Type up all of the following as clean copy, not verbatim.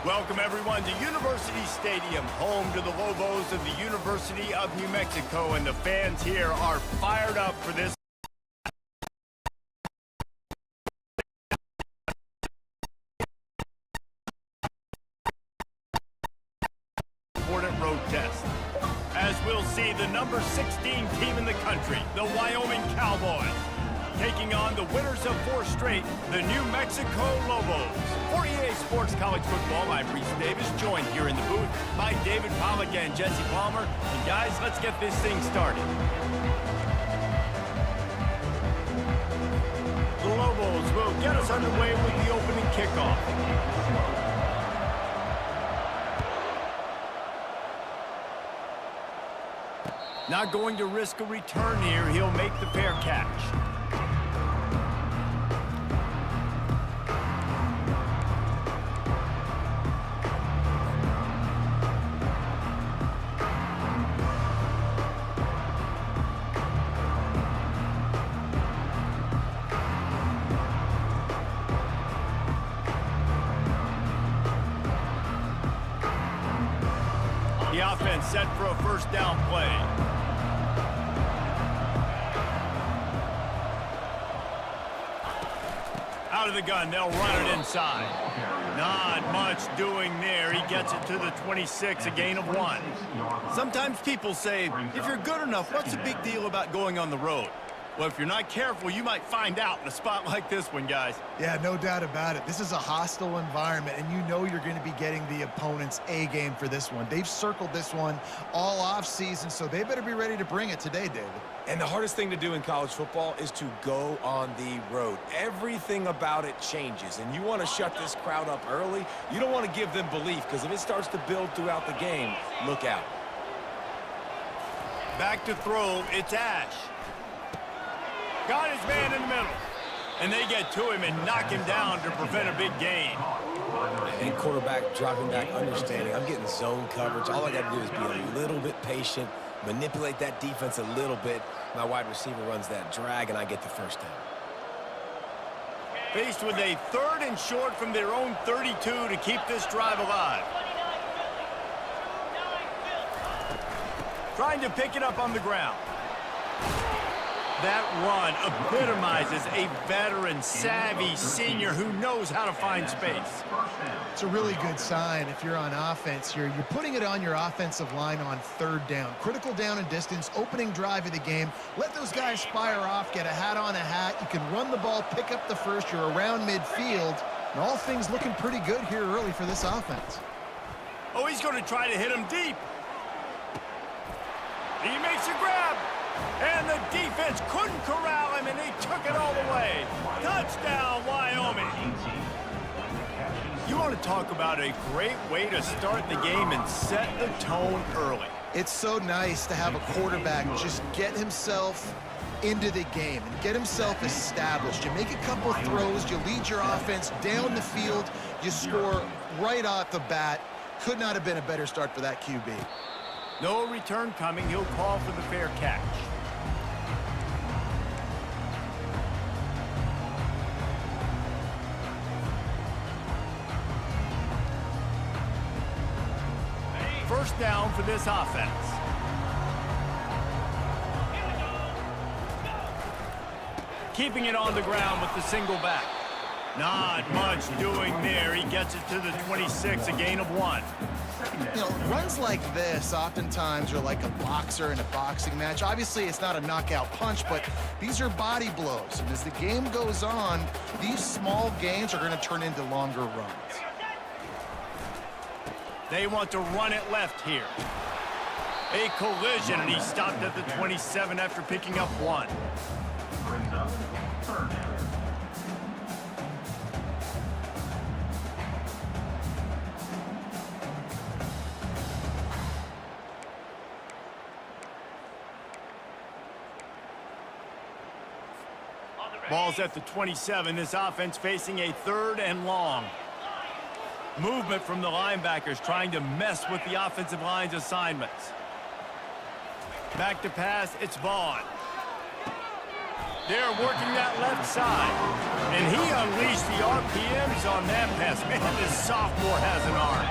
Welcome, everyone, to University Stadium, home to the Lobos of the University of New Mexico, and the fans here are fired up for this important road test. As we'll see, the number 16 team in the country, the Wyoming Cowboys, taking on the winners of 4 straight, the New Mexico Lobos. For EA Sports College Football, I'm Reese Davis, joined here in the booth by David Pollack and Jesse Palmer. And guys, let's get this thing started. The Lobos will get us underway with the opening kickoff. Not going to risk a return here. He'll make the fair catch. The offense set for a first down play. Out of the gun, they'll run it inside. Not much doing there. He gets it to the 26, a gain of 1. Sometimes people say, if you're good enough, what's the big deal about going on the road? Well, if you're not careful, you might find out in a spot like this one, guys. Yeah, no doubt about it. This is a hostile environment, and you know you're going to be getting the opponent's A-game for this one. They've circled this one all off-season, so they better be ready to bring it today, David. And the hardest thing to do in college football is to go on the road. Everything about it changes, and you want to shut this crowd up early. You don't want to give them belief, because if it starts to build throughout the game, look out. Back to throw, it's Ash. Got his man in the middle. And they get to him and knock him down to prevent a big gain. And quarterback dropping back, understanding. I'm getting zone coverage. All I got to do is be a little bit patient, manipulate that defense a little bit. My wide receiver runs that drag, and I get the first down. Faced with a 3rd and short from their own 32 to keep this drive alive. Trying to pick it up on the ground. That run epitomizes a veteran, savvy senior who knows how to find space. It's a really good sign if you're on offense here. You're putting it on your offensive line on 3rd down. Critical down and distance, opening drive of the game. Let those guys fire off, get a hat on a hat. You can run the ball, pick up the first. You're around midfield. And all things looking pretty good here early for this offense. Oh, he's going to try to hit him deep. He makes a grab. And the defense couldn't corral him, and he took it all the way. Touchdown, Wyoming. You want to talk about a great way to start the game and set the tone early. It's so nice to have a quarterback just get himself into the game and get himself established. You make a couple throws, you lead your offense down the field, you score right off the bat. Could not have been a better start for that QB. No return coming. He'll call for the fair catch. First down for this offense. Keeping it on the ground with the single back. Not much doing there. He gets it to the 26, a gain of 1. You know, runs like this oftentimes are like a boxer in a boxing match. Obviously, it's not a knockout punch, but these are body blows. And as the game goes on, these small gains are going to turn into longer runs. They want to run it left here. A collision, and he stopped at the 27 after picking up 1. Brings up 3rd down. Ball's at the 27. This offense facing a 3rd and long. Movement from the linebackers trying to mess with the offensive line's assignments. Back to pass, it's Vaughn. They're working that left side. And he unleashed the RPMs on that pass. Man, this sophomore has an arm.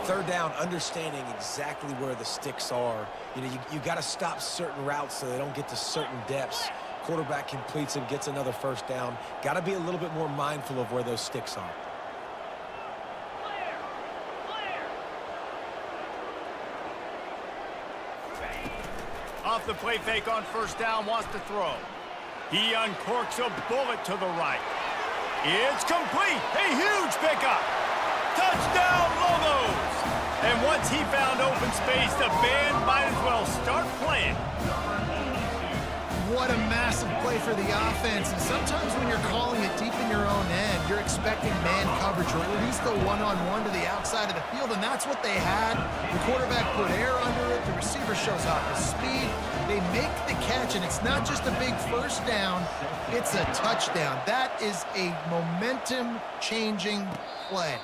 Third down, understanding exactly where the sticks are. You know, you got to stop certain routes so they don't get to certain depths. Quarterback completes them, gets another first down. Got to be a little bit more mindful of where those sticks are. Off the play fake on first down, wants to throw. He uncorks a bullet to the right. It's complete. A huge pickup. Touchdown, Lobos. And once he found open space, the band might as well start playing. What a massive play for the offense. And sometimes when you're calling it deep in your own end, you're expecting man coverage or at least a one-on-one to the outside of the field, and that's what they had. The quarterback put air under it. The receiver shows off his speed. They make the catch, and it's not just a big first down, it's a touchdown. That is a momentum-changing play.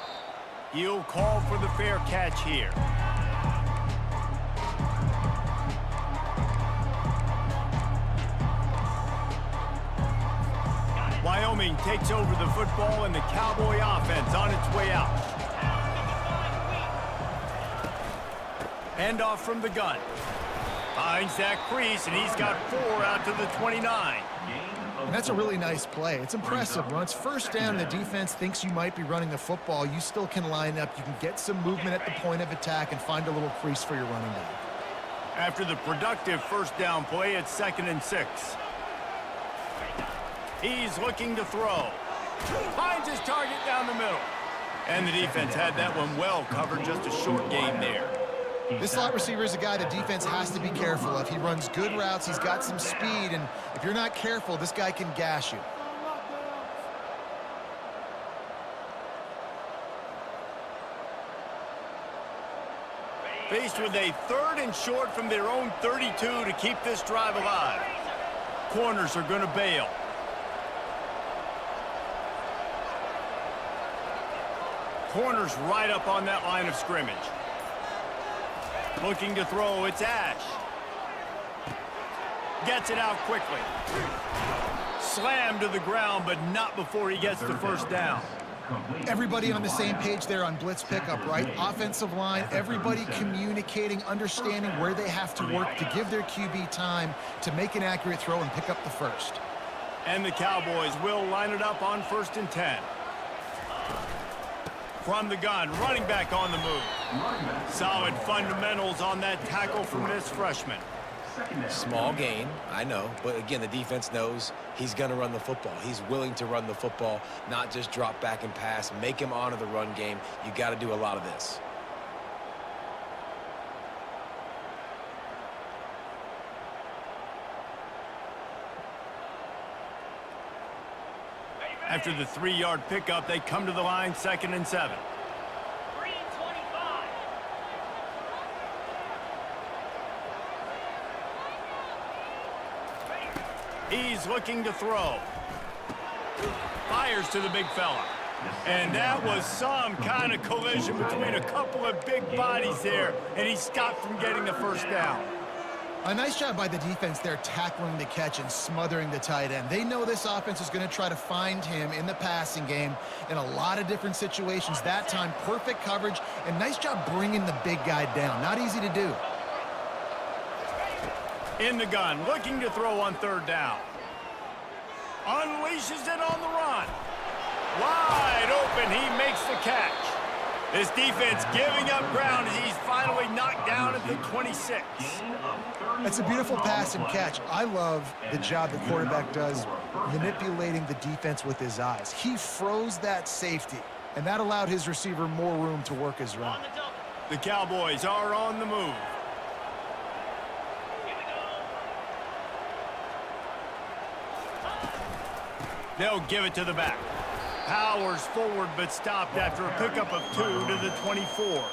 He'll call for the fair catch here. Wyoming takes over the football, and the Cowboy offense on its way out. Handoff from the gun. Finds that crease, and he's got 4 out to the 29. And that's a really nice play. It's impressive. When it's first down and the defense thinks you might be running the football, you still can line up. You can get some movement at the point of attack and find a little crease for your running back. After the productive first down play, it's 2nd and 6. He's looking to throw. Finds his target down the middle. And the defense had that one well covered, just a short gain there. This slot receiver is a guy the defense has to be careful of. He runs good routes, he's got some speed, and if you're not careful, this guy can gash you. Faced with a 3rd and short from their own 32 to keep this drive alive. Corners are going to bail. Corners right up on that line of scrimmage. Looking to throw, it's Ash. Gets it out quickly. Slammed to the ground, but not before he gets the first down. Everybody on the same page there on blitz pickup, right? Offensive line, everybody communicating, understanding where they have to work to give their QB time to make an accurate throw and pick up the first. And the Cowboys will line it up on 1st and 10. From the gun, running back on the move. Solid fundamentals on that tackle from this freshman. Small gain, I know, but again, the defense knows he's going to run the football. He's willing to run the football, not just drop back and pass, make him honor the run game. You got to do a lot of this. After the 3-yard pickup, they come to the line, 2nd and 7. He's looking to throw. Fires to the big fella. And that was some kind of collision between a couple of big bodies there, and he stopped from getting the first down. A nice job by the defense there tackling the catch and smothering the tight end. They know this offense is going to try to find him in the passing game in a lot of different situations. That time, perfect coverage, and nice job bringing the big guy down. Not easy to do. In the gun, looking to throw on 3rd down. Unleashes it on the run. Wide open, he makes the catch. This defense giving up ground as he's finally knocked down at the 26. That's a beautiful pass and catch. I love the job the quarterback does manipulating the defense with his eyes. He froze that safety, and that allowed his receiver more room to work his run. The Cowboys are on the move. They'll give it to the back. Powers forward, but stopped after a pickup of 2 to the 24.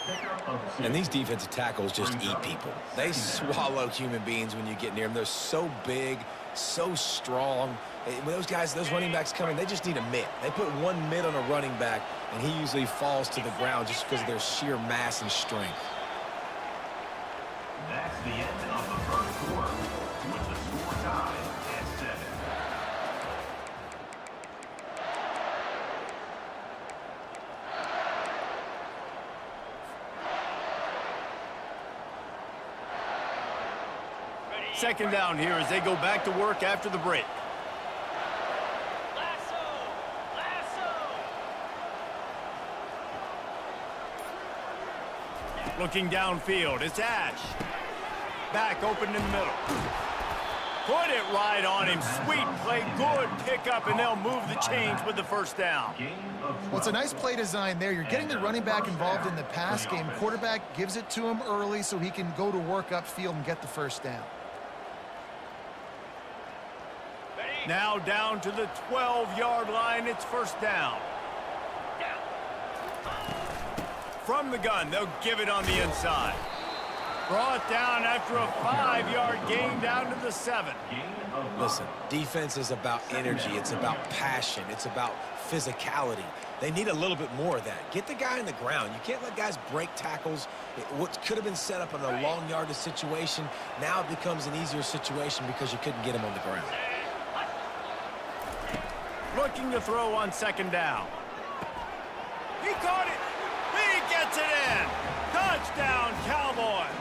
And these defensive tackles just eat people. They swallow human beings when you get near them. They're so big, so strong. When those guys, those running backs come in, they just need a mitt. They put one mitt on a running back, and he usually falls to the ground just because of their sheer mass and strength. That's the end of the first quarter, with the score tied at 7. second down here as they go back to work after the break. Looking downfield, it's Ash. Back open in the middle. Put it right on him. Sweet play, good pickup, and they'll move the chains with the first down. Well, it's a nice play design there. You're getting the running back involved in the pass game. Quarterback gives it to him early so he can go to work upfield and get the first down. Now down to the 12-yard line. It's first down. From the gun, they'll give it on the inside. Brought down after a 5-yard gain down to the 7. Listen, defense is about energy. It's about passion. It's about physicality. They need a little bit more of that. Get the guy in the ground. You can't let guys break tackles. What could have been set up in a long yardage situation, now it becomes an easier situation because you couldn't get him on the ground. Looking to throw on second down. He caught it. He gets it in. Touchdown, Cowboys.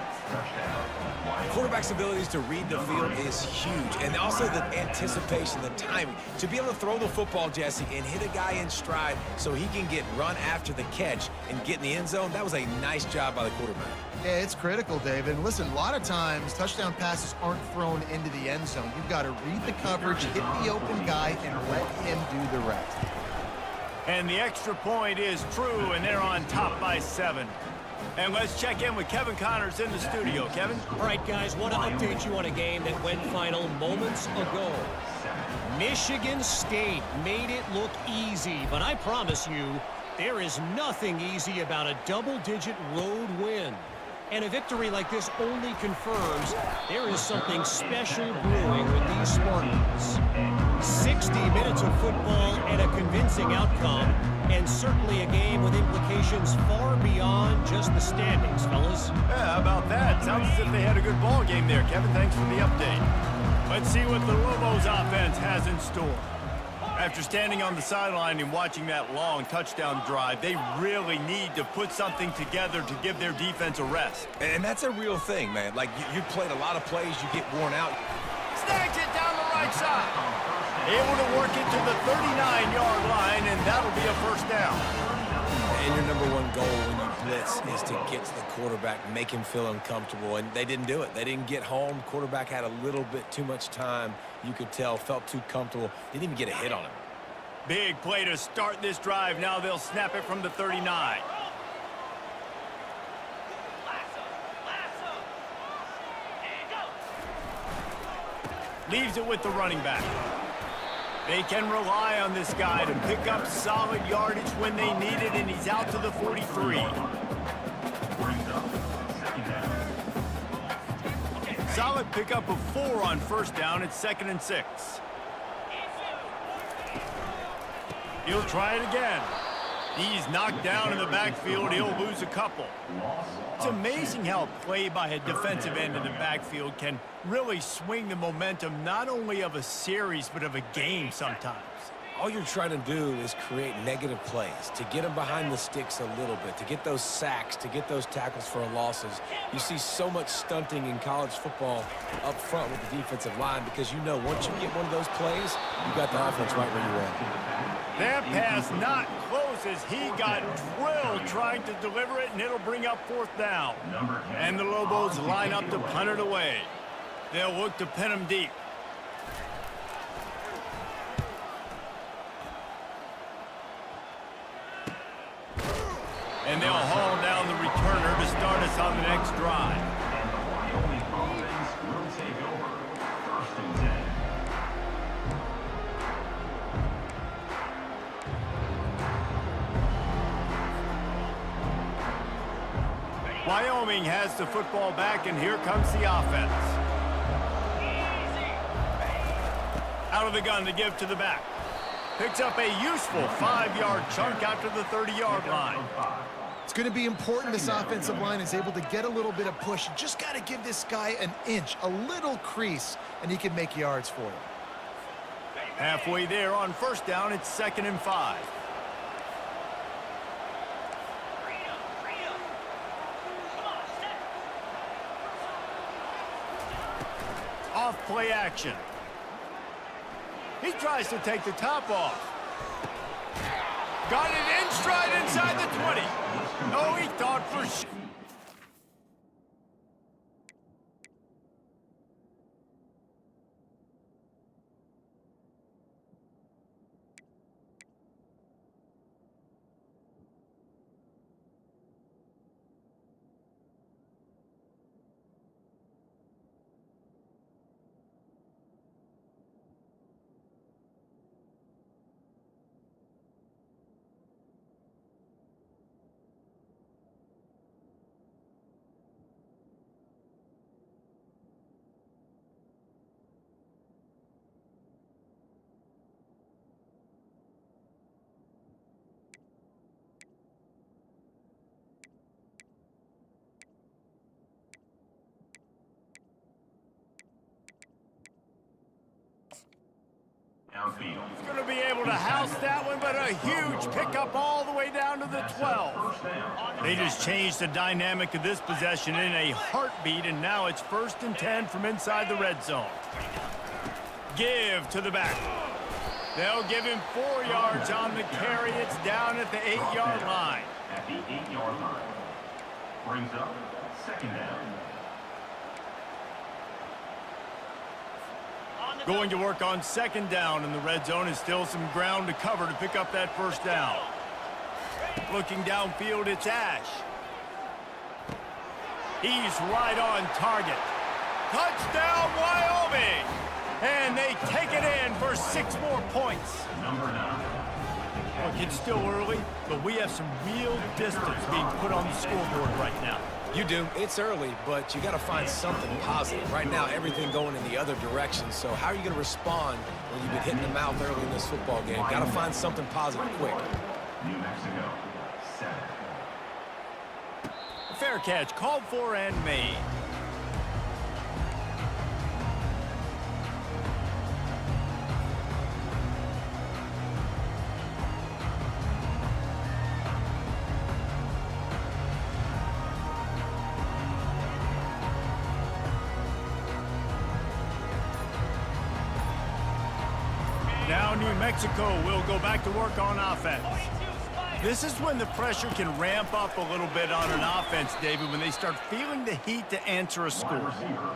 Quarterback's abilities to read the field is huge, and also the anticipation, the timing. To be able to throw the football, Jesse, and hit a guy in stride so he can get run after the catch and get in the end zone, that was a nice job by the quarterback. Yeah, it's critical, David. And listen, a lot of times touchdown passes aren't thrown into the end zone. You've got to read the coverage, hit the open guy, and let him do the rest. And the extra point is true, and they're on top by 7. And let's check in with Kevin Connors in the studio. Kevin? All right, guys, want to update you on a game that went final moments ago. Michigan State made it look easy, but I promise you, there is nothing easy about a double-digit road win. And a victory like this only confirms there is something special brewing with these Spartans. 60 minutes of football and a convincing outcome, and certainly a game with implications far beyond just the standings, fellas. Yeah, how about that? Sounds as if they had a good ball game there, Kevin. Thanks for the update. Let's see what the Lobos offense has in store. After standing on the sideline and watching that long touchdown drive, they really need to put something together to give their defense a rest. And that's a real thing, man. Like, you played a lot of plays, you get worn out. Snags it down the right side. Able to work it to the 39-yard line, and that'll be a first down. And your number one goal when you blitz is to get to the quarterback, make him feel uncomfortable, and they didn't do it. They didn't get home. Quarterback had a little bit too much time. You could tell, felt too comfortable. Didn't even get a hit on him. Big play to start this drive. Now they'll snap it from the 39. Leaves it with the running back. They can rely on this guy to pick up solid yardage when they need it, and he's out to the 43. Solid pickup of 4 on first down. It's 2nd and 6. He'll try it again. He's knocked down in the backfield. He'll lose a couple. It's amazing how play by a defensive end in the backfield can really swing the momentum not only of a series but of a game sometimes. All you're trying to do is create negative plays, to get them behind the sticks a little bit, to get those sacks, to get those tackles for losses. You see so much stunting in college football up front with the defensive line because you know once you get one of those plays, you got the offense right where you want. That pass not close as he got drilled trying to deliver it, and it'll bring up 4th down. And the Lobos line up to punt it away. They'll look to pin him deep. And they'll haul down the returner to start us on the next drive. And the Wyoming offense will take over 1st and 10. Wyoming has the football back, and here comes the offense. Out of the gun to give to the back. Picks up a useful 5-yard chunk out to the 30-yard line. It's going to be important this offensive line is able to get a little bit of push. You just got to give this guy an inch, a little crease, and he can make yards for you. Halfway there on first down, it's 2nd and 5. play action. He tries to take the top off. Got it in stride inside the 20. Oh, he thought for sure. Downfield. He's going to be able to house that one, but a huge pickup all the way down to the 12. They just changed the dynamic of this possession in a heartbeat, and now it's 1st and 10 from inside the red zone. Give to the back. They'll give him 4 yards on the carry. It's down at the 8-yard line. At the 8-yard line. Brings up 2nd down. Going to work on 2nd down in the red zone, and still some ground to cover to pick up that 1st down. Looking downfield, it's Ash. He's right on target. Touchdown, Wyoming! And they take it in for 6 more points. Number 9. Look, it's still early, but we have some real distance being put on the scoreboard right now. You do. It's early, but you got to find something positive. Right now, everything going in the other direction. So how are you going to respond when you've been hitting the mouth early in this football game? Got to find something positive quick. New Mexico, 7. Fair catch, called for and made. Now New Mexico will go back to work on offense. This is when the pressure can ramp up a little bit on an offense, David, when they start feeling the heat to answer a score.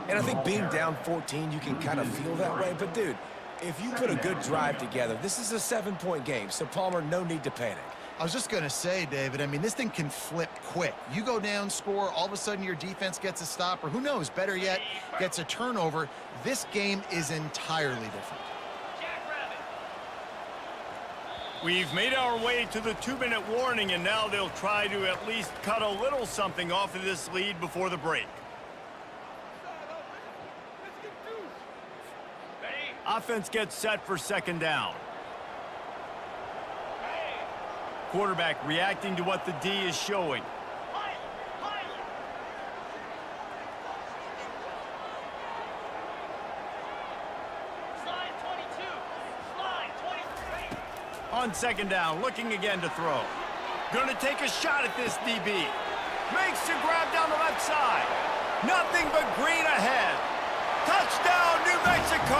And I think being down 14, you can kind of feel that way. But, dude, if you put a good drive together, this is a 7-point game. So, Palmer, no need to panic. I was just going to say, David, I mean, this thing can flip quick. You go down, score, all of a sudden your defense gets a stop, or who knows, better yet, gets a turnover. This game is entirely different. We've made our way to the 2-minute warning, and now they'll try to at least cut a little something off of this lead before the break. Offense gets set for 2nd down. Quarterback reacting to what the D is showing. On 2nd down, looking again to throw. Going to take a shot at this DB. Makes the grab down the left side. Nothing but green ahead. Touchdown, New Mexico!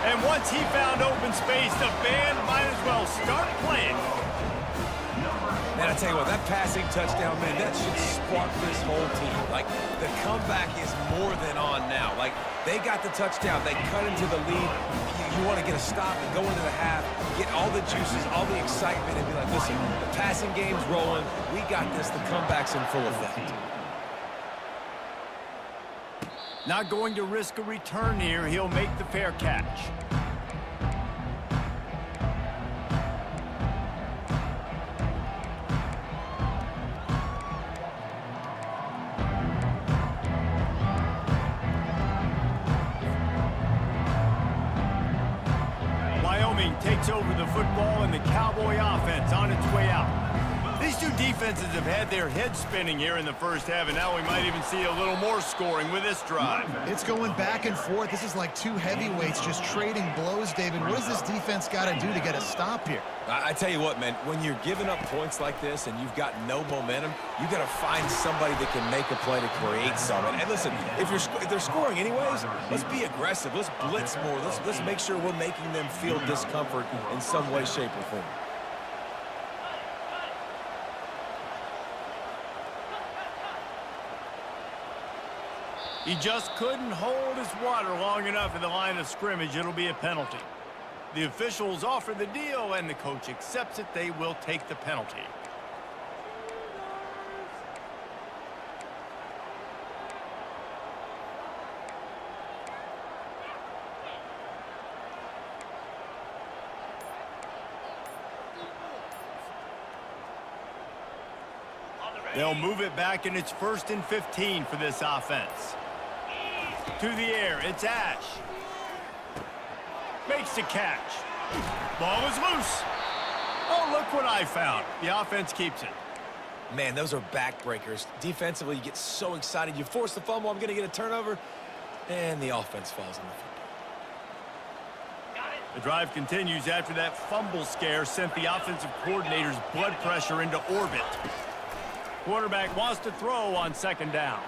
And once he found open space, the band might as well start playing. Man, I tell you what, that passing touchdown, man, that should spark this whole team. Like, the comeback is more than on now. Like, they got the touchdown. They cut into the lead. You want to get a stop and go into the half, get all the juices, all the excitement, and be like, listen, the passing game's rolling. We got this. The comeback's in full effect. Not going to risk a return here. He'll make the fair catch. Wyoming takes over the football, and the Cowboy offense on its way out. These two defenses have had their heads spinning here in the first half, and now we might even see a little more scoring with this drive. It's going back and forth. This is like two heavyweights just trading blows, David. What does this defense got to do to get a stop here? I tell you what, man, when you're giving up points like this and you've got no momentum, you got to find somebody that can make a play to create something. And listen, if they're scoring anyways, let's be aggressive. Let's blitz more. Let's make sure we're making them feel discomfort in some way, shape, or form. He just couldn't hold his water long enough in the line of scrimmage. It'll be a penalty. The officials offer the deal, and the coach accepts it. They will take the penalty. They'll move it back, and it's 1st and 15 for this offense. To the air, it's Ash. Makes the catch. Ball is loose. Oh, look what I found. The offense keeps it. Man, those are backbreakers. Defensively, you get so excited. You force the fumble, I'm going to get a turnover, and the offense falls on the football. The drive continues after that fumble scare sent the offensive coordinator's blood pressure into orbit. Quarterback wants to throw on 2nd down.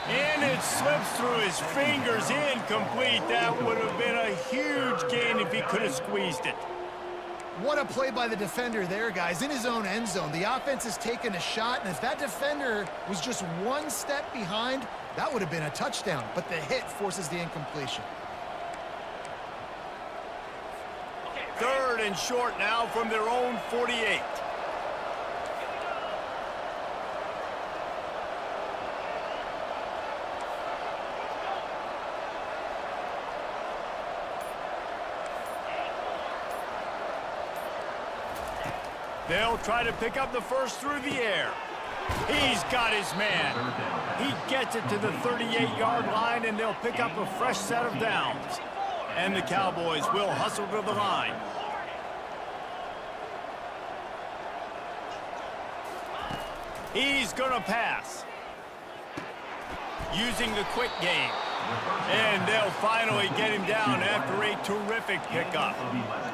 And it slips through his fingers, incomplete. That would have been a huge gain if he could have squeezed it. What a play by the defender there, guys. In his own end zone, the offense has taken a shot, and if that defender was just one step behind, that would have been a touchdown. But the hit forces the incompletion. 3rd and short now from their own 48. They'll try to pick up the first through the air. He's got his man. He gets it to the 38-yard line, and they'll pick up a fresh set of downs. And the Cowboys will hustle to the line. He's going to pass. Using the quick game. And they'll finally get him down after a terrific pickup.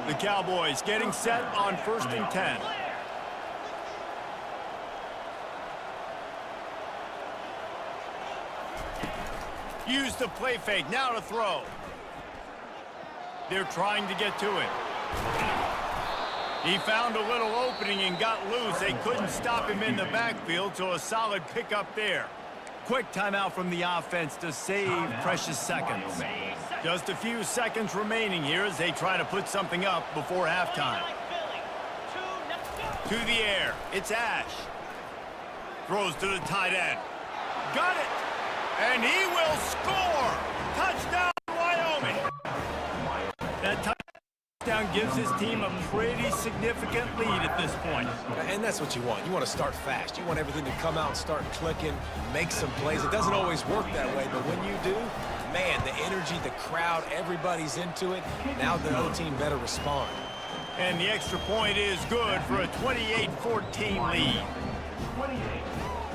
The Cowboys getting set on 1st and 10. Use the play fake, now to throw. They're trying to get to it. He found a little opening and got loose. They couldn't stop him in the backfield, so a solid pickup there. Quick timeout from the offense to save precious seconds. Just a few seconds remaining here as they try to put something up before halftime. To the air, it's Ash. Throws to the tight end. Got it! And he will score! Touchdown, Wyoming! That touchdown gives his team a pretty significant lead at this point. And that's what you want. You want to start fast. You want everything to come out and start clicking, make some plays. It doesn't always work that way, but when you do, man, the energy, the crowd, everybody's into it. Now the other team better respond. And the extra point is good for a 28-14 lead. 28,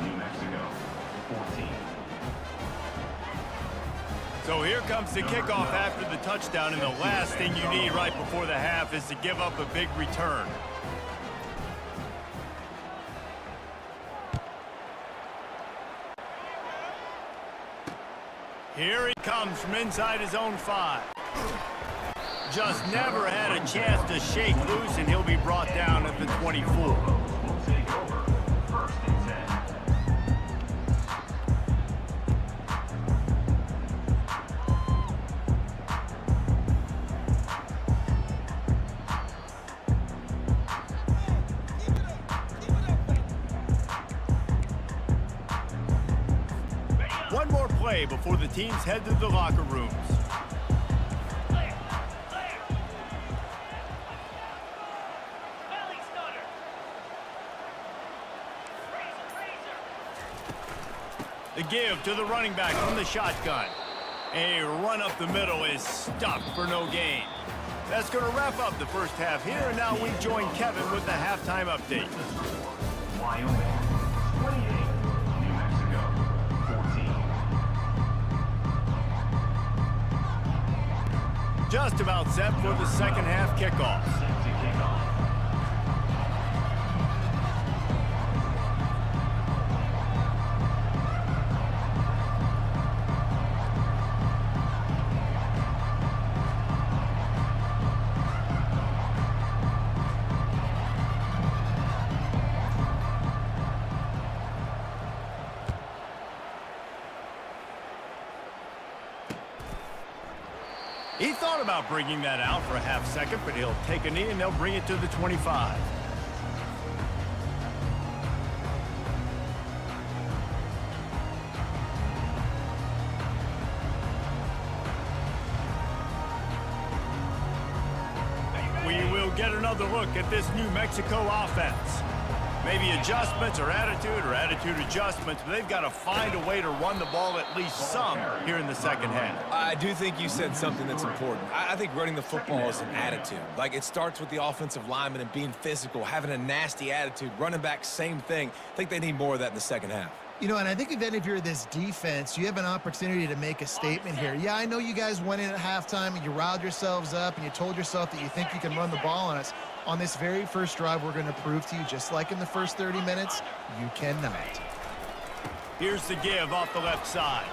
New Mexico, 14. So here comes the kickoff after the touchdown, and the last thing you need right before the half is to give up a big return. Here he comes from inside his own 5. Just never had a chance to shake loose, and he'll be brought down at the 24. Will take over, 1st and 10. One more play before the teams head to the locker rooms. The give to the running back from the shotgun. A run up the middle is stuffed for no gain. That's going to wrap up the first half here, and now we join Kevin with the halftime update. Wyoming, 28. New Mexico, 14. Just about set for the second half kickoff. Set to kick off. He thought about bringing that out for a half second, but he'll take a knee and they'll bring it to the 25. We will get another look at this New Mexico offense. Maybe adjustments or attitude adjustments, but they've got to find a way to run the ball at least some here in the second half. I do think you said something that's important. I think running the football is an attitude. Like, it starts with the offensive lineman and being physical, having a nasty attitude. Running back, same thing. I think they need more of that in the second half. You know, and I think if you're this defense, you have an opportunity to make a statement here. Yeah, I know you guys went in at halftime and you riled yourselves up and you told yourself that you think you can run the ball on us. On this very first drive, we're going to prove to you, just like in the first 30 minutes, you cannot. Here's the give off the left side.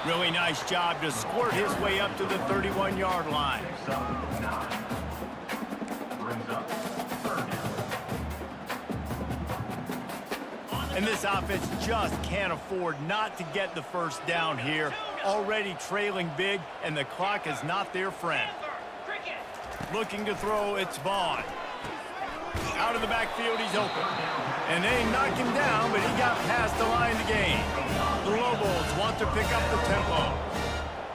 Really nice job to squirt his way up to the 31-yard line. Picks up 9. Brings up 3rd down. And this offense just can't afford not to get the first down here. Already trailing big, and the clock is not their friend. Looking to throw, it's Vaughn. Out of the backfield, he's open. And they knock him down, but he got past the line to gain. The Lobos want to pick up the tempo.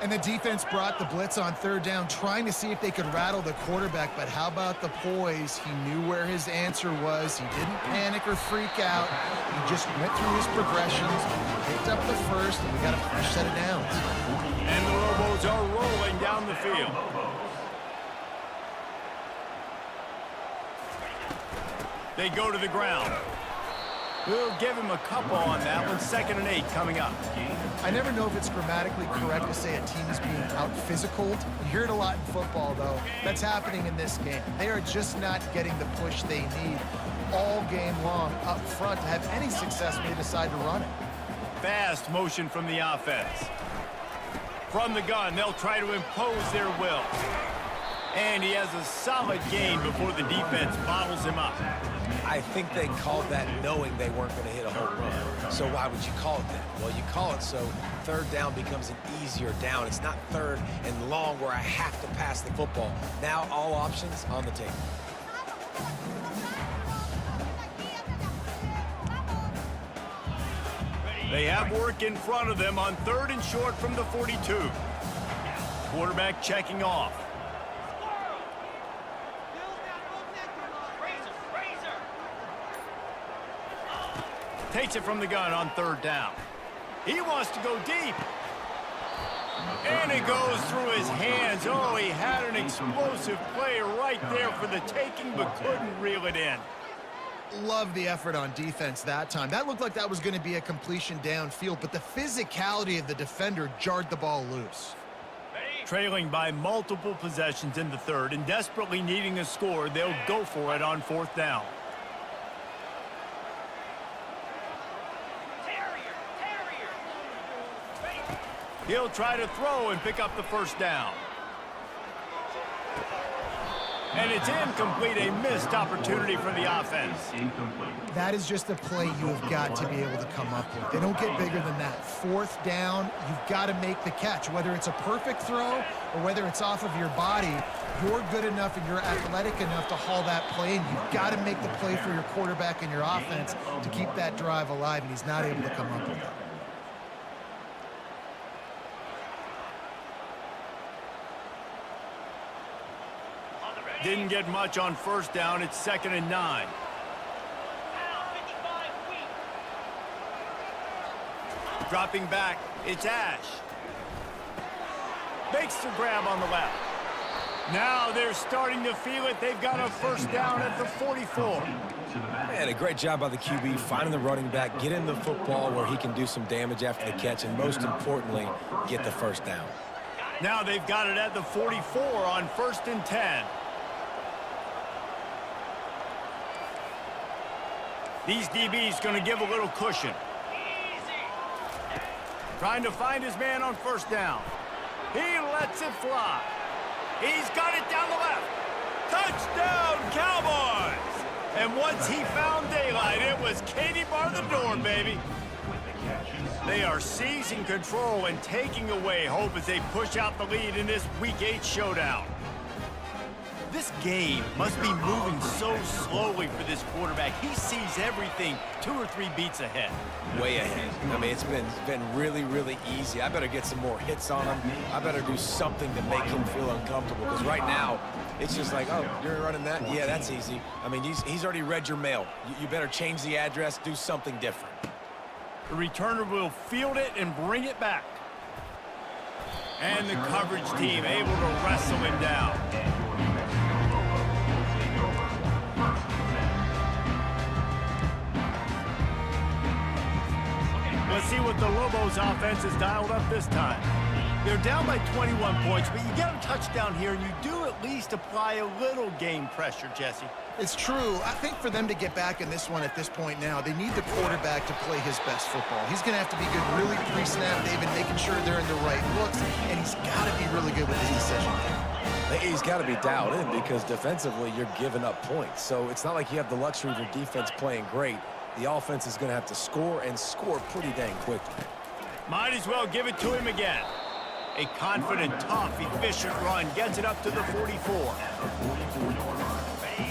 And the defense brought the blitz on 3rd down, trying to see if they could rattle the quarterback. But how about the poise? He knew where his answer was. He didn't panic or freak out. He just went through his progressions, picked up the first, and we got a fresh set of downs. And the Lobos are rolling down the field. They go to the ground. We'll give him a couple on that one. 2nd and 8 coming up. I never know if it's grammatically correct to say a team is being out-physicaled. You hear it a lot in football, though. That's happening in this game. They are just not getting the push they need all game long up front to have any success when they decide to run it. Fast motion from the offense. From the gun, they'll try to impose their will. And he has a solid gain before the defense bottles him up. I think they called that knowing they weren't going to hit a home run. So why would you call it that? Well, you call it so 3rd down becomes an easier down. It's not 3rd and long where I have to pass the football. Now all options on the table. They have work in front of them on 3rd and short from the 42. Quarterback checking off. Takes it from the gun on 3rd down. He wants to go deep. And it goes through his hands. Oh, he had an explosive play right there for the taking, but couldn't reel it in. Love the effort on defense that time. That looked like that was going to be a completion downfield, but the physicality of the defender jarred the ball loose. Trailing by multiple possessions in the 3rd and desperately needing a score, they'll go for it on 4th down. He'll try to throw and pick up the first down. And it's incomplete, a missed opportunity for the offense. That is just a play you have got to be able to come up with. They don't get bigger than that. 4th down, you've got to make the catch. Whether it's a perfect throw or whether it's off of your body, you're good enough and you're athletic enough to haul that play, and you've got to make the play for your quarterback and your offense to keep that drive alive, and he's not able to come up with it. Didn't get much on 1st down. It's 2nd and 9. Dropping back, it's Ash. Makes the grab on the left. Now they're starting to feel it. They've got a first down at the 44. Man, a great job by the QB finding the running back, getting the football where he can do some damage after the catch, and most importantly, get the first down. Now they've got it at the 44 on 1st and 10. These DBs going to give a little cushion. Trying to find his man on 1st down. He lets it fly. He's got it down the left. Touchdown, Cowboys! And once he found daylight, it was Katie bar the door, baby. They are seizing control and taking away hope as they push out the lead in this Week 8 showdown. This game must be moving so slowly for this quarterback. He sees everything 2 or 3 beats ahead. Way ahead. I mean, it's been really, really easy. I better get some more hits on him. I better do something to make him feel uncomfortable, because right now, it's just like, oh, you're running that? Yeah, that's easy. I mean, he's already read your mail. You better change the address, do something different. The returner will field it and bring it back. And the coverage team able to wrestle him down. Let's see what the Lobos offense has dialed up this time. They're down by 21 points, but you get a touchdown here, and you do at least apply a little game pressure, Jesse. It's true. I think for them to get back in this one at this point now, they need the quarterback to play his best football. He's going to have to be good really pre-snap, David, making sure they're in the right looks, and he's got to be really good with his decision. He's got to be dialed in, because defensively you're giving up points. So it's not like you have the luxury of your defense playing great. The offense is going to have to score, and score pretty dang quickly. Might as well give it to him again. A confident, tough, efficient run gets it up to the 44.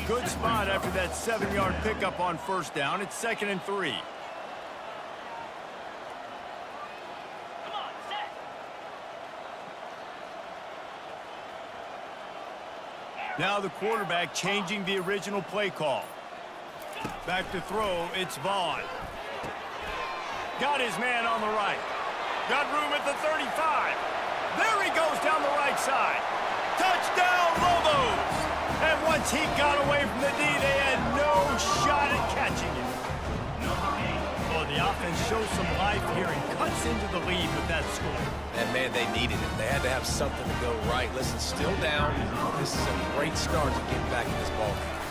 Good spot after that 7-yard pickup on 1st down. It's 2nd and 3. Now the quarterback changing the original play call. Back to throw, it's Vaughn. Got his man on the right. Got room at the 35. There he goes down the right side. Touchdown, Lobos! And once he got away from the D, they had no shot at catching him. Oh, the offense shows some life here and cuts into the lead with that score. And, man, they needed it. They had to have something to go right. Listen, still down. This is a great start to get back in this ballgame.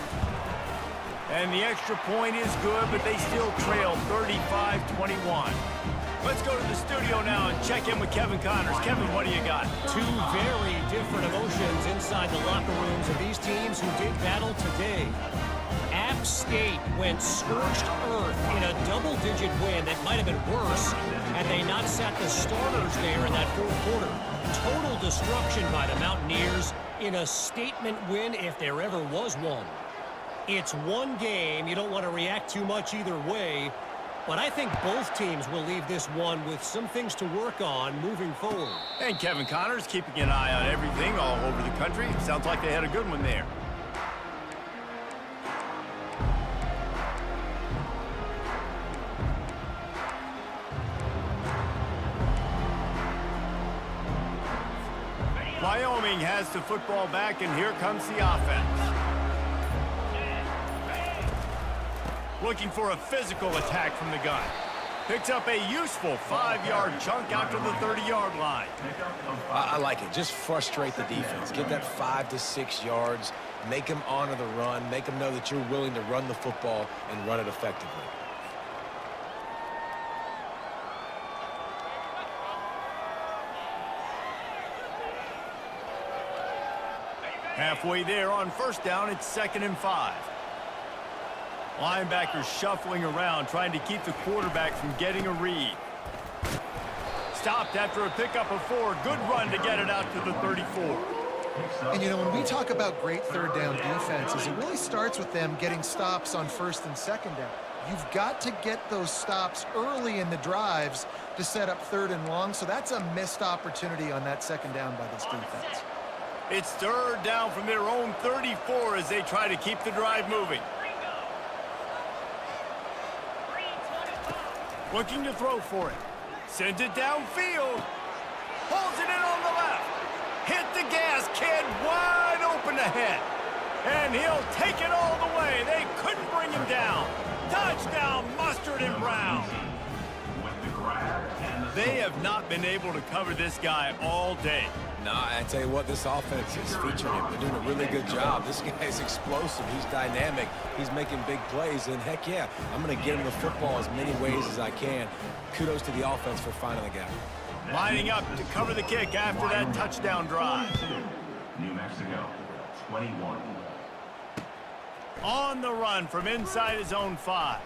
And the extra point is good, but they still trail 35-21. Let's go to the studio now and check in with Kevin Connors. Kevin, what do you got? 2 very different emotions inside the locker rooms of these teams who did battle today. App State went scorched earth in a double-digit win that might have been worse had they not sat the starters there in that 4th quarter. Total destruction by the Mountaineers in a statement win if there ever was one. It's one game. You don't want to react too much either way. But I think both teams will leave this one with some things to work on moving forward. And Kevin Connors keeping an eye on everything all over the country. Sounds like they had a good one there. Wyoming has the football back, and here comes the offense. Looking for a physical attack from the gun. Picks up a useful 5-yard chunk out to the 30-yard line. I like it. Just frustrate the defense. Get that 5 to 6 yards. Make them honor the run. Make them know that you're willing to run the football and run it effectively. Halfway there on 1st down, it's 2nd and 5. Linebackers shuffling around, trying to keep the quarterback from getting a read. Stopped after a pickup of 4. Good run to get it out to the 34. And, you know, when we talk about great 3rd down defenses, it really starts with them getting stops on 1st and 2nd down. You've got to get those stops early in the drives to set up 3rd and long, so that's a missed opportunity on that 2nd down by this defense. It's 3rd down from their own 34 as they try to keep the drive moving. Looking to throw for it. Sends it downfield. Pulls it in on the left. Hit the gas, kid. Wide ahead. And he'll take it all the way. They couldn't bring him down. Touchdown, Mustard and Brown. They have not been able to cover this guy all day. Nah, I tell you what, this offense is featuring him. They're doing a really good job. This guy's explosive. He's dynamic. He's making big plays. And heck yeah, I'm going to get him the football as many ways as I can. Kudos to the offense for finding the guy. Lining up to cover the kick after that touchdown drive. New Mexico, 21. On the run from inside his own 5.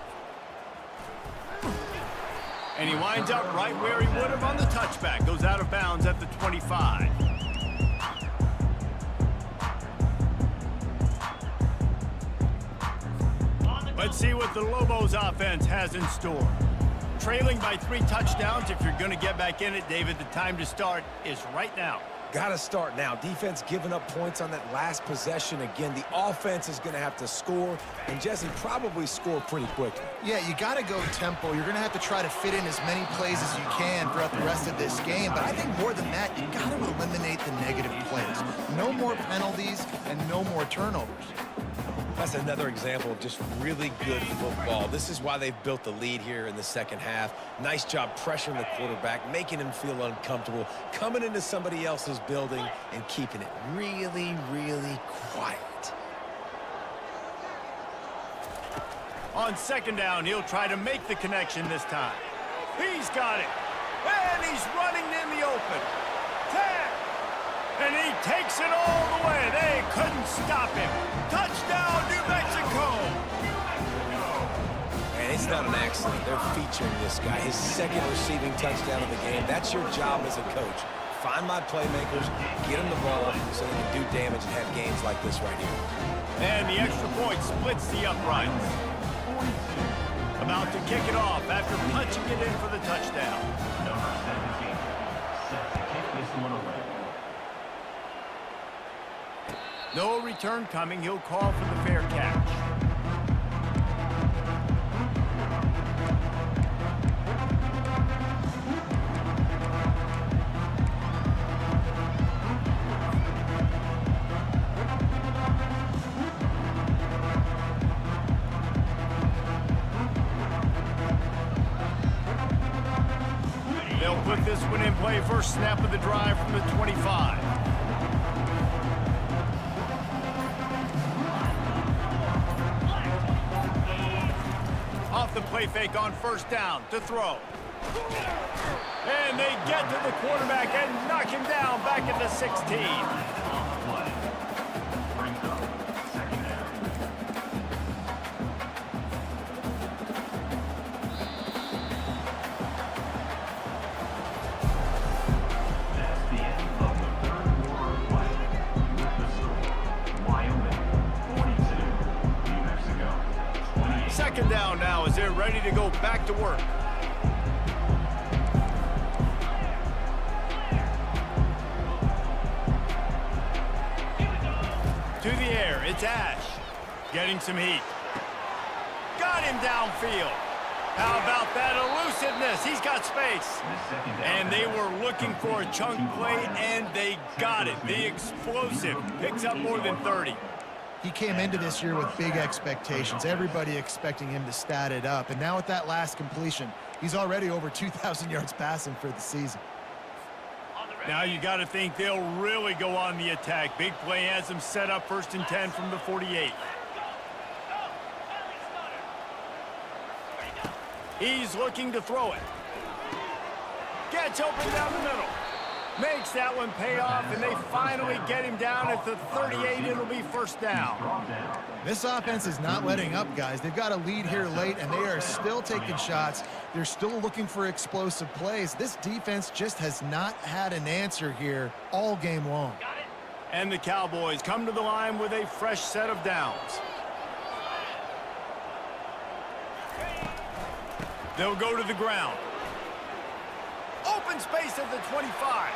And he winds up right where he would have on the touchback. Goes out of bounds at the 25. Let's see what the Lobos offense has in store. Trailing by 3 touchdowns. If you're going to get back in it, David, the time to start is right now. Got to start now. Defense giving up points on that last possession. Again, the offense is going to have to score, and Jesse probably score pretty quickly. Yeah, you got to go tempo. You're going to have to try to fit in as many plays as you can throughout the rest of this game. But I think more than that, you got to eliminate the negative plays. No more penalties and no more turnovers. That's another example of just really good football. This is why they've built the lead here in the second half. Nice job pressuring the quarterback, making him feel uncomfortable, coming into somebody else's building and keeping it really, really quiet. On second down, he'll try to make the connection this time. He's got it. And he's running in the open. 10. And he takes it all the way. They couldn't stop him. Touchdown, New Mexico. And it's not an accident. They're featuring this guy. His second receiving touchdown of the game. That's your job as a coach. Find my playmakers, get them the ball so they can do damage and have games like this right here. And the extra point splits the uprights. About to kick it off after punching it in for the touchdown. Number 17, set to kick this one away. No return coming. He'll call for the fair catch. They'll put this one in play. First snap of the drive from the 25. Off the play fake on first down to throw. And they get to the quarterback and knock him down back at the 16. Brings up second down. That's the end of the third quarter play. With the score, Wyoming 42, New Mexico 28. Second down now as they're ready to go back to work. To the air, it's Ash. Getting some heat. Got him downfield. How about that elusiveness? He's got space. And they were looking for a chunk play, and they got it. The explosive picks up more than 30. He came into this year with big expectations. Everybody expecting him to stat it up. And now with that last completion, he's already over 2,000 yards passing for the season. Now you got to think they'll really go on the attack. Big play has them set up 1st and 10 from the 48. He's looking to throw it. Gets open down the middle. Makes that one pay off, and they finally get him down at the 38. It'll be first down. This offense is not letting up, guys. They've got a lead here late, and they are still taking shots. They're still looking for explosive plays. This defense just has not had an answer here all game long. And the Cowboys come to the line with a fresh set of downs. They'll go to the ground. Open space at the 25.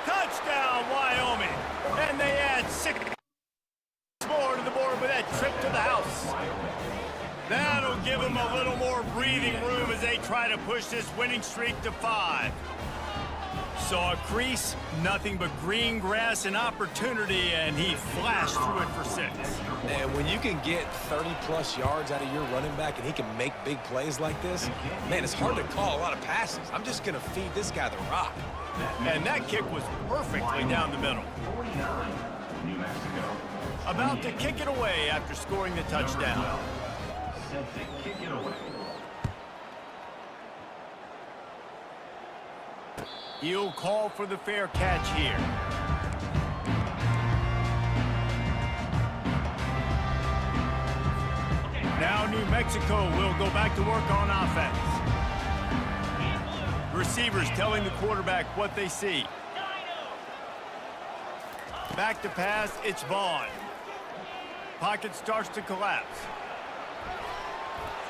Touchdown, Wyoming. And they add 6 more to the board with that trip to the house. That'll give them a little more breathing room as they try to push this winning streak to 5. Saw a crease, nothing but green grass and opportunity, and he flashed through it for 6. And when you can get 30-plus yards out of your running back and he can make big plays like this, man, it's hard to call a lot of passes. I'm just going to feed this guy the rock. And that kick was perfectly down the middle. 49, New Mexico. About to kick it away after scoring the touchdown. Set to kick it away. He'll call for the fair catch here. Now New Mexico will go back to work on offense. Receivers telling the quarterback what they see. Back to pass, it's Vaughn. Pocket starts to collapse.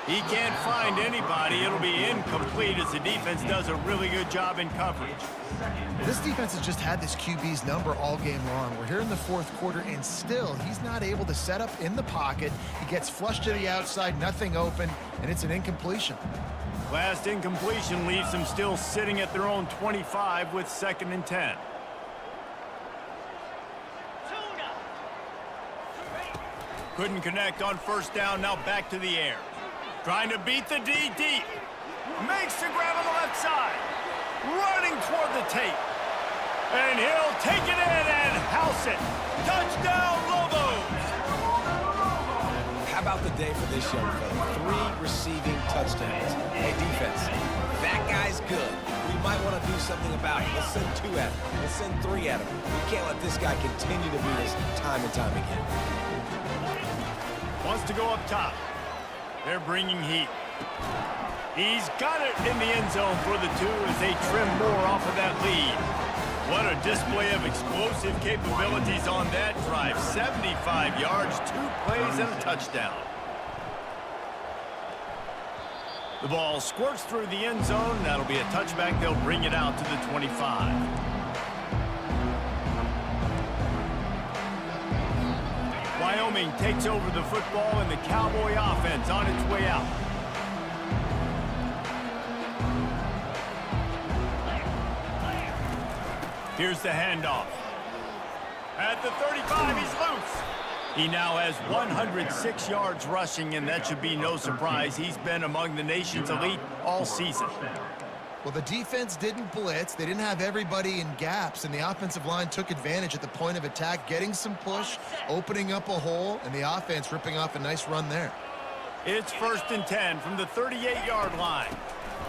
He can't find anybody. It'll be incomplete as the defense does a really good job in coverage. This defense has just had this QB's number all game long. We're here in the fourth quarter, and still he's not able to set up in the pocket. He gets flushed to the outside, nothing open, and it's an incompletion. Last incompletion leaves them still sitting at their own 25 with 2nd and 10. Couldn't connect on first down, now back to the air. Trying to beat the D deep. Makes the grab on the left side. Running toward the tape. And he'll take it in and house it. Touchdown, Lobos! How about the day for this young fella? 3 receiving touchdowns. Hey, defense, that guy's good. We might want to do something about it. Let's send 2 at him. Let's send 3 at him. We can't let this guy continue to beat us time and time again. Wants to go up top. They're bringing heat. He's got it in the end zone for the 2 as they trim more off of that lead. What a display of explosive capabilities on that drive. 75 yards, 2 plays, and a touchdown. The ball squirts through the end zone. That'll be a touchback. They'll bring it out to the 25. Wyoming takes over the football and the Cowboy offense on its way out. Here's the handoff. At the 35, he's loose. He now has 106 yards rushing, and that should be no surprise. He's been among the nation's elite all season. Well, the defense didn't blitz. They didn't have everybody in gaps, and the offensive line took advantage at the point of attack, getting some push, opening up a hole, and the offense ripping off a nice run there. It's 1st and 10 from the 38-yard line.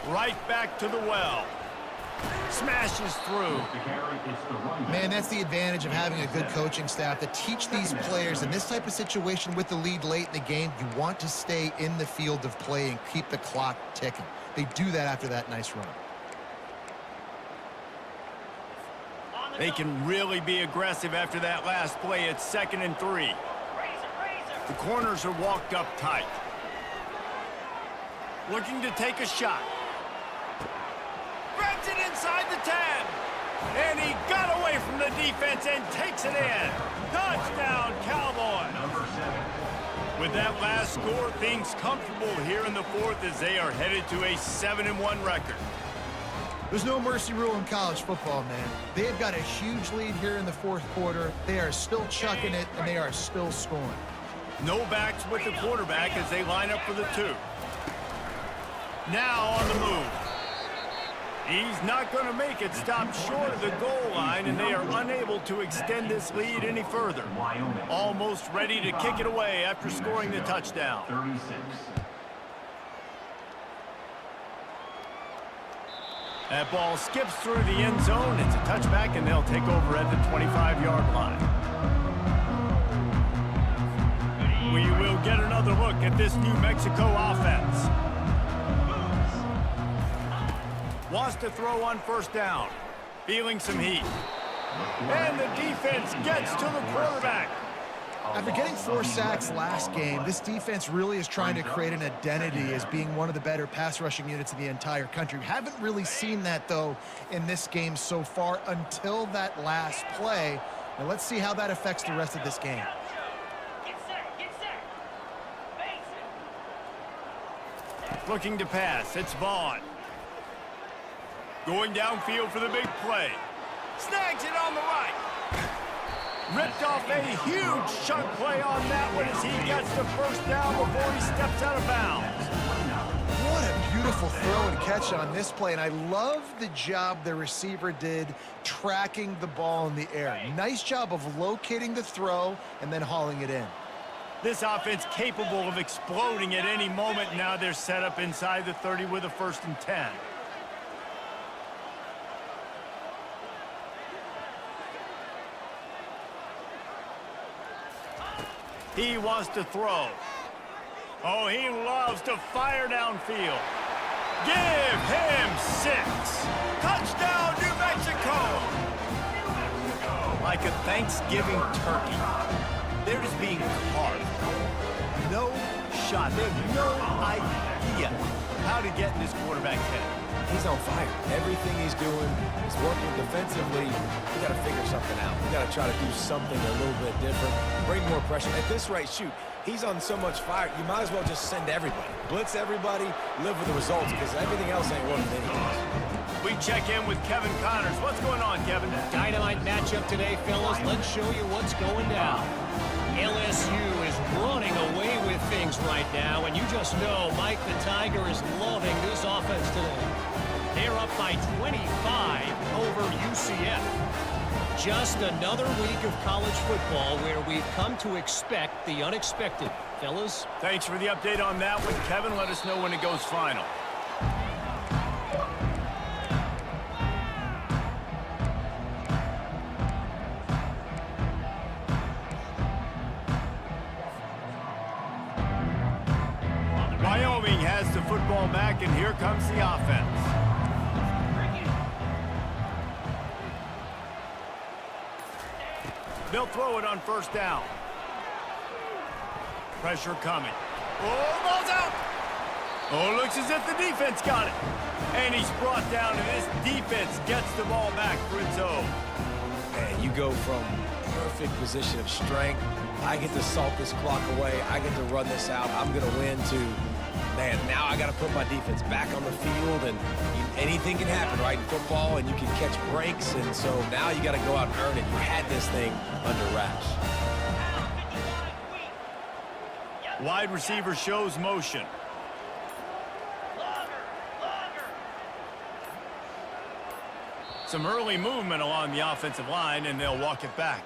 Right back to the well. Smashes through. Man, that's the advantage of having a good coaching staff to teach these players in this type of situation with the lead late in the game. You want to stay in the field of play and keep the clock ticking. They do that after that nice run. They can really be aggressive after that last play. It's 2nd and 3. The corners are walked up tight. Looking to take a shot. Grabs it inside the 10. And he got away from the defense and takes it in. Touchdown, Cowboys. With that last score, things comfortable here in the 4th as they are headed to a 7-1 record. There's no mercy rule in college football, man. They have got a huge lead here in the 4th quarter. They are still chucking it, and they are still scoring. No backs with the quarterback as they line up for the 2. Now on the move. He's not going to make it. Stop short of the goal line, and they are unable to extend this lead any further. Almost ready to kick it away after scoring the touchdown. 36. That ball skips through the end zone. It's a touchback, and they'll take over at the 25-yard line. We will get another look at this New Mexico offense. Wants to throw on first down. Feeling some heat. And the defense gets to the quarterback. After getting 4 sacks last game, this defense really is trying to create an identity as being one of the better pass rushing units in the entire country. Haven't really seen that, though, in this game so far until that last play. Now let's see how that affects the rest of this game. Looking to pass. It's Vaughn. Going downfield for the big play. Snags it on the right. Ripped off a huge chunk play on that one as he gets the first down before he steps out of bounds. What a beautiful throw and catch on this play, and I love the job the receiver did tracking the ball in the air. Nice job of locating the throw and then hauling it in. This offense capable of exploding at any moment. Now they're set up inside the 30 with a 1st and 10. He wants to throw. Oh, he loves to fire downfield. Give him 6. Touchdown, New Mexico. Like a Thanksgiving turkey. They're just being carved. No shot. They have no idea how to get in this quarterback's head. He's on fire. Everything he's doing is working defensively. We got to figure something out. We got to try to do something a little bit different. Bring more pressure. At this rate, shoot, he's on so much fire, you might as well just send everybody. Blitz everybody, live with the results, because everything else ain't working anyways. We check in with Kevin Connors. What's going on, Kevin? Dynamite matchup today, fellas. Let's show you what's going down. LSU is running away with things right now, and you just know Mike the Tiger is loving this offense today. They're up by 25 over UCF. Just another week of college football where we've come to expect the unexpected. Fellas? Thanks for the update on that one, Kevin. Let us know when it goes final. Wyoming has the football back, and here comes the offense. They'll throw it on 1st down. Pressure coming. Oh, ball's out. Oh, looks as if the defense got it. And he's brought down, and this defense gets the ball back for its own. Man, you go from perfect position of strength. I get to salt this clock away. I get to run this out. I'm going to win to, man, now I got to put my defense back on the field, and anything can happen, right, in football, and you can catch breaks, and so now you got to go out and earn it. You had this thing under wraps. Wide receiver shows motion. Some early movement along the offensive line, and they'll walk it back.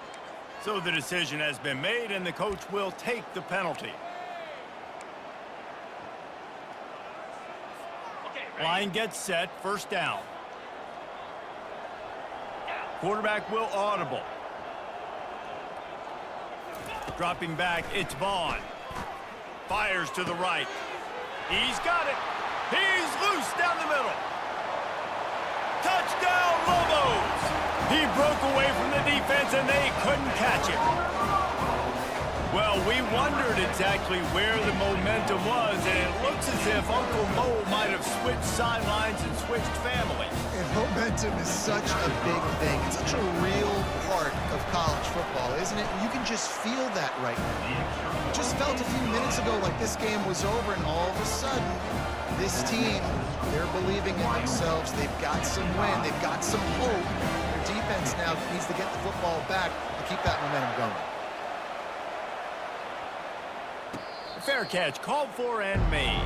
So the decision has been made, and the coach will take the penalty. Line gets set, 1st down. Quarterback will audible. Dropping back, it's Vaughn. Fires to the right. He's got it. He's loose down the middle. Touchdown, Lobos! He broke away from the defense, and they couldn't catch him. Well, we wondered exactly where the momentum was, and it looks as if Uncle Mo might have switched sidelines and switched families. And momentum is such a big thing. It's such a real part of college football, isn't it? You can just feel that right now. It just felt a few minutes ago like this game was over, and all of a sudden, this team, they're believing in themselves. They've got some wind. They've got some hope. Their defense now needs to get the football back to keep that momentum going. Fair catch, called for and made.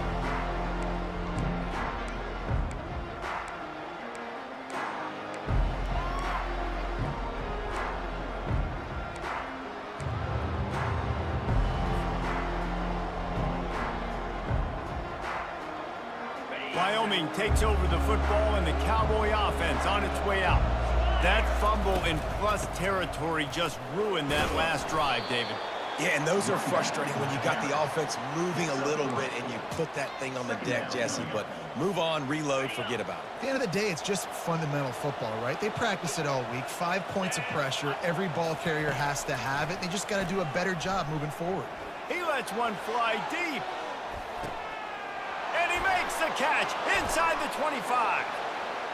Wyoming takes over the football, and the Cowboy offense on its way out. That fumble in plus territory just ruined that last drive, David. Yeah, and those are frustrating when you got the offense moving a little bit and you put that thing on the deck, Jesse. But move on, reload, forget about it. At the end of the day, it's just fundamental football, right? They practice it all week. 5 points of pressure. Every ball carrier has to have it. They just got to do a better job moving forward. He lets one fly deep. And he makes the catch inside the 25.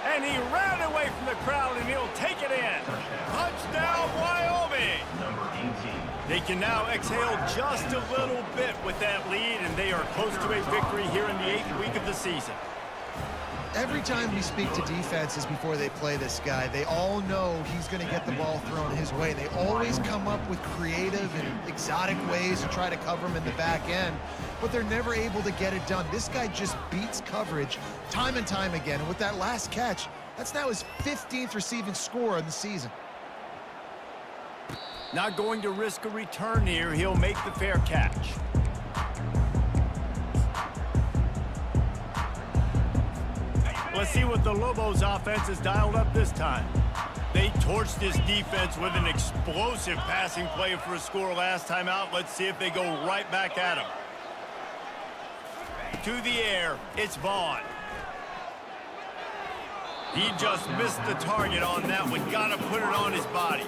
And he ran away from the crowd, and he'll take it in. Touchdown, Wyoming! Number 18. They can now exhale just a little bit with that lead, and they are close to a victory here in the 8th week of the season. Every time we speak to defenses before they play this guy, they all know he's going to get the ball thrown his way. They always come up with creative and exotic ways to try to cover him in the back end, but they're never able to get it done. This guy just beats coverage time and time again. And with that last catch, that's now his 15th receiving score in the season. Not going to risk a return here. He'll make the fair catch. Let's see what the Lobos offense has dialed up this time. They torched this defense with an explosive passing play for a score last time out. Let's see if they go right back at him. To the air, it's Vaughn. He just missed the target on that one. Got to put it on his body.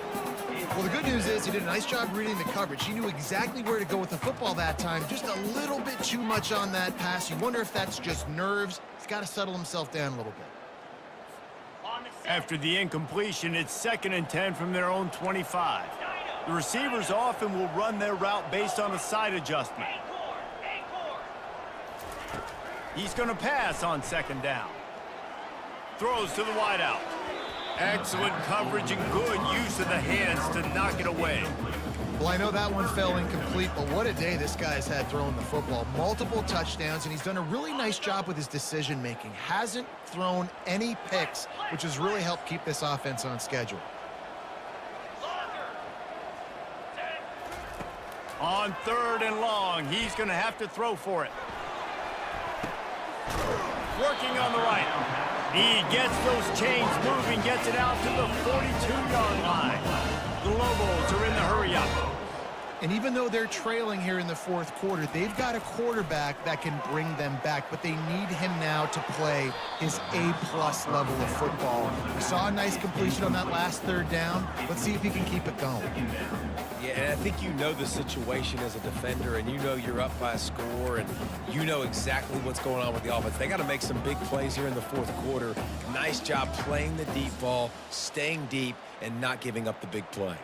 Well, the good news is he did a nice job reading the coverage. He knew exactly where to go with the football that time. Just a little bit too much on that pass. You wonder if that's just nerves. He's got to settle himself down a little bit. After the incompletion, it's 2nd and 10 from their own 25. The receivers often will run their route based on a side adjustment. He's going to pass on 2nd down. Throws to the wideout. Excellent coverage and good use of the hands to knock it away. Well, I know that one fell incomplete, but what a day this guy's had throwing the football. Multiple touchdowns, and he's done a really nice job with his decision-making. Hasn't thrown any picks, which has really helped keep this offense on schedule. On 3rd and long, he's going to have to throw for it. Working on the right. He gets those chains moving, gets it out to the 42-yard line. The Lobos are in the hurry-up. And even though they're trailing here in the 4th quarter, they've got a quarterback that can bring them back, but they need him now to play his A-plus level of football. We saw a nice completion on that last 3rd down. Let's see if he can keep it going. Yeah, and I think you know the situation as a defender, and you know you're up by a score, and you know exactly what's going on with the offense. They got to make some big plays here in the 4th quarter. Nice job playing the deep ball, staying deep, and not giving up the big play.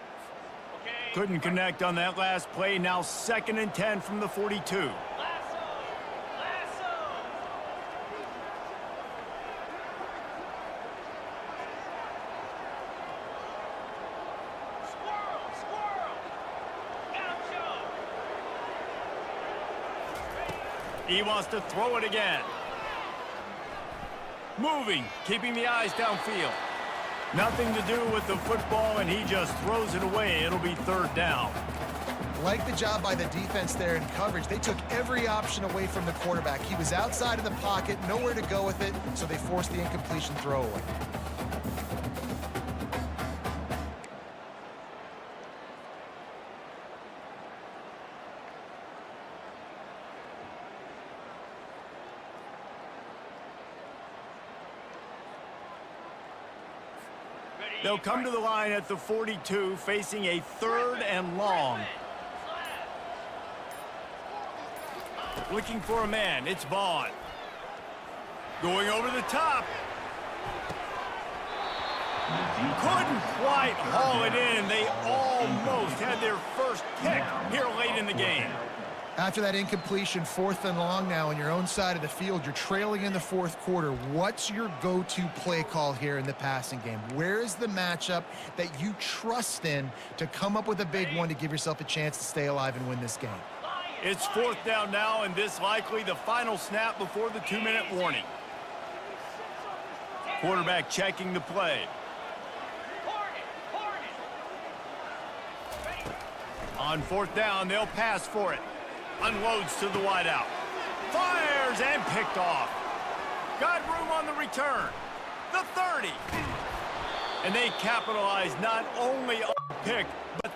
Couldn't connect on that last play. Now 2nd and 10 from the 42. He wants to throw it again. Moving, keeping the eyes downfield. Nothing to do with the football, and he just throws it away. It'll be 3rd down. Like the job by the defense there in coverage. They took every option away from the quarterback. He was outside of the pocket, nowhere to go with it, so they forced the incompletion throwaway. They'll come to the line at the 42, facing a 3rd and long. Looking for a man. It's Vaughn. Going over the top. Couldn't quite haul it in. They almost had their first pick here late in the game. After that incompletion, 4th and long now on your own side of the field, you're trailing in the 4th quarter. What's your go-to play call here in the passing game? Where is the matchup that you trust in to come up with a big one to give yourself a chance to stay alive and win this game? It's 4th down now, and this likely the final snap before the 2-minute warning. Quarterback checking the play. On 4th down, they'll pass for it. Unloads to the wideout. Fires and picked off. Got room on the return. The 30. And they capitalize not only on the pick, but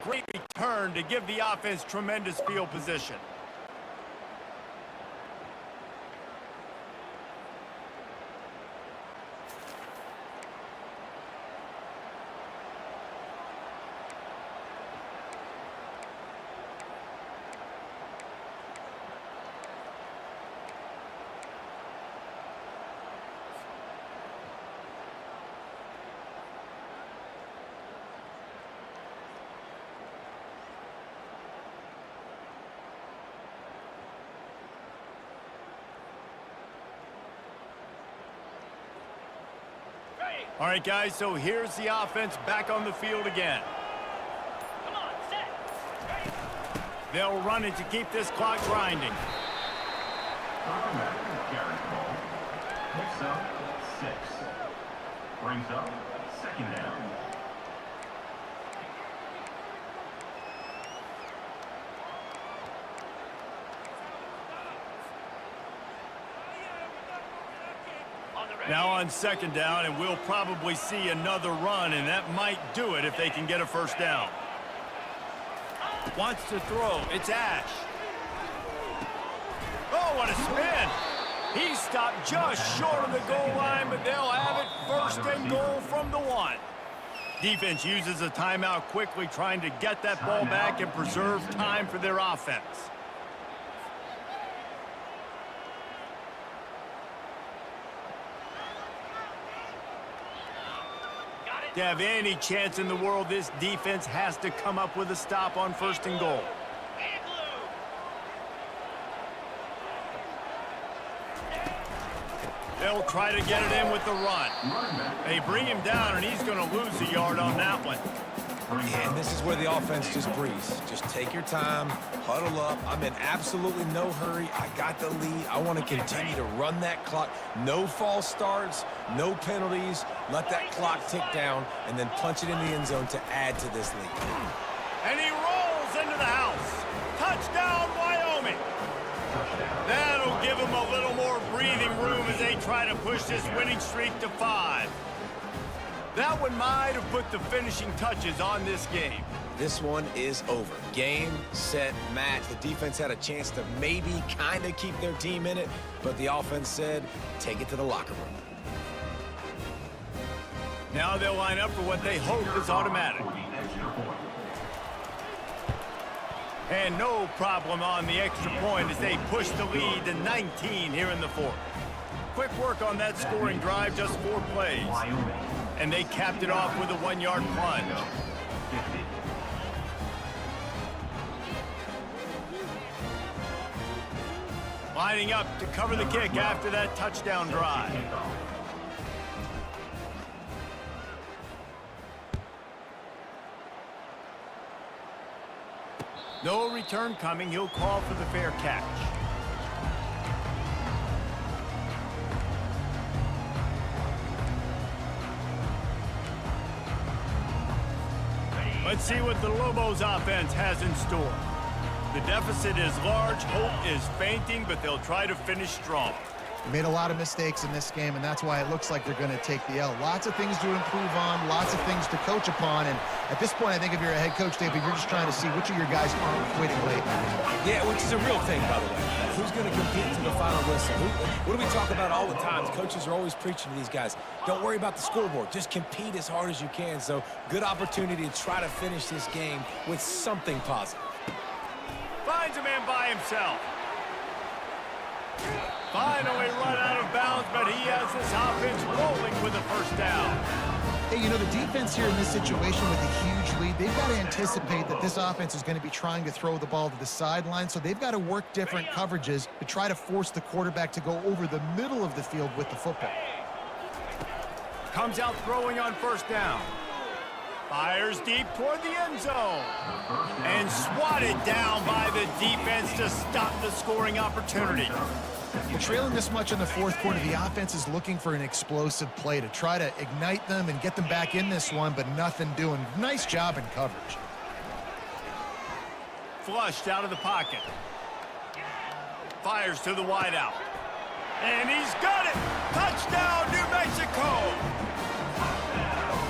great return to give the offense tremendous field position. All right, guys, so here's the offense back on the field again. Come on, set. Ready. They'll run it to keep this clock grinding. Quarterback carries the ball. Picks up 6. Brings up 2nd down. Now on 2nd down, and we'll probably see another run, and that might do it if they can get a first down. Wants to throw. It's Ash. Oh, what a spin. He stopped just short of the goal line, but they'll have it 1st and goal from the 1. Defense uses a timeout quickly, trying to get that ball back and preserve time for their offense. To have any chance in the world, this defense has to come up with a stop on 1st and goal. They'll try to get it in with the run. They bring him down, and he's going to lose a yard on that one. And this is where the offense just breathes. Just take your time, huddle up. I'm in absolutely no hurry. I got the lead. I want to continue to run that clock. No false starts, no penalties. Let that clock tick down, and then punch it in the end zone to add to this lead. And he rolls into the house. Touchdown, Wyoming. That'll give them a little more breathing room as they try to push this winning streak to 5. That one might have put the finishing touches on this game. This one is over. Game, set, match. The defense had a chance to maybe kind of keep their team in it, but the offense said, take it to the locker room. Now they'll line up for what they hope is automatic. And no problem on the extra point as they push the lead to 19 here in the 4th. Quick work on that scoring drive, just 4 plays. And they capped it off with a 1-yard plunge. Lining up to cover the kick after that touchdown drive. No return coming. He'll call for the fair catch. Let's see what the Lobos offense has in store. The deficit is large, hope is fainting, but they'll try to finish strong. They made a lot of mistakes in this game, and that's why it looks like they're going to take the L. Lots of things to improve on, lots of things to coach upon, and at this point, I think if you're a head coach, David, you're just trying to see which of your guys aren't quitting lately. Yeah, which is a real thing, by the way. Who's going to compete to the final whistle? What do we talk about all the time? The coaches are always preaching to these guys. Don't worry about the scoreboard. Just compete as hard as you can. So, good opportunity to try to finish this game with something positive. Finds a man by himself. Finally run out of bounds, but he has this offense rolling with a first down. Hey, you know, the defense here in this situation with a huge lead, they've got to anticipate that this offense is going to be trying to throw the ball to the sideline, so they've got to work different coverages to try to force the quarterback to go over the middle of the field with the football. Comes out throwing on first down. Fires deep toward the end zone. And swatted down by the defense to stop the scoring opportunity. Well, trailing this much in the 4th quarter, the offense is looking for an explosive play to try to ignite them and get them back in this one, but nothing doing. Nice job in coverage. Flushed out of the pocket. Fires to the wideout. And he's got it! Touchdown, New Mexico!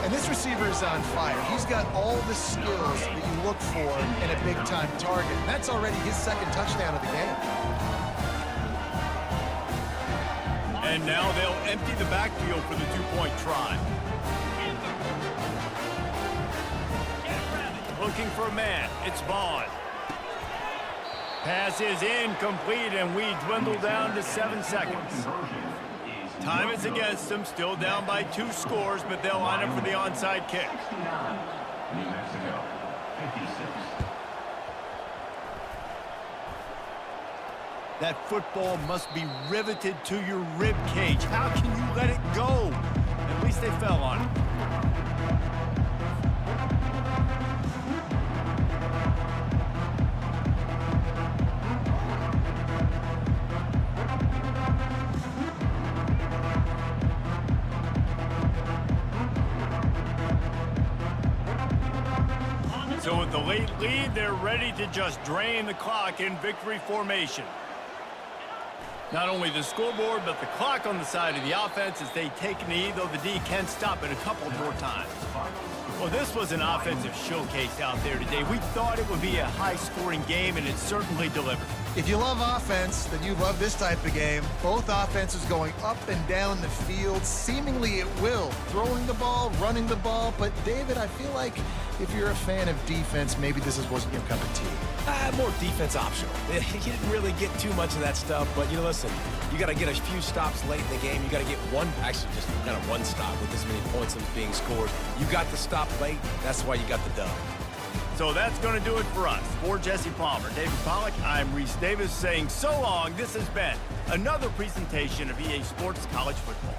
And this receiver is on fire. He's got all the skills that you look for in a big-time target. And that's already his 2nd touchdown of the game. And now they'll empty the backfield for the 2-point try. Looking for a man. It's Vaughn. Pass is incomplete, and we dwindle down to 7 seconds. Time is against them, still down by 2 scores, but they'll line up for the onside kick. New Mexico, 56. That football must be riveted to your rib cage. How can you let it go? And At least they fell on it. So with the late lead, they're ready to just drain the clock in victory formation. Not only the scoreboard, but the clock on the side of the offense as they take a knee, though the D can stop it a couple more times. Well, this was an offensive showcase out there today. We thought it would be a high-scoring game, and it certainly delivered. If you love offense, then you love this type of game. Both offenses going up and down the field, seemingly at will. Throwing the ball, running the ball. But, David, I feel like if you're a fan of defense, maybe this wasn't your cup of tea. More defense optional. You didn't really get too much of that stuff, but you know, listen, you got to get a few stops late in the game. You got to get actually just kind of one stop with this many points that was being scored. You got the stop late. That's why you got the dub. So that's going to do it for us. For Jesse Palmer, David Pollack, I'm Reese Davis saying so long. This has been another presentation of EA Sports College Football.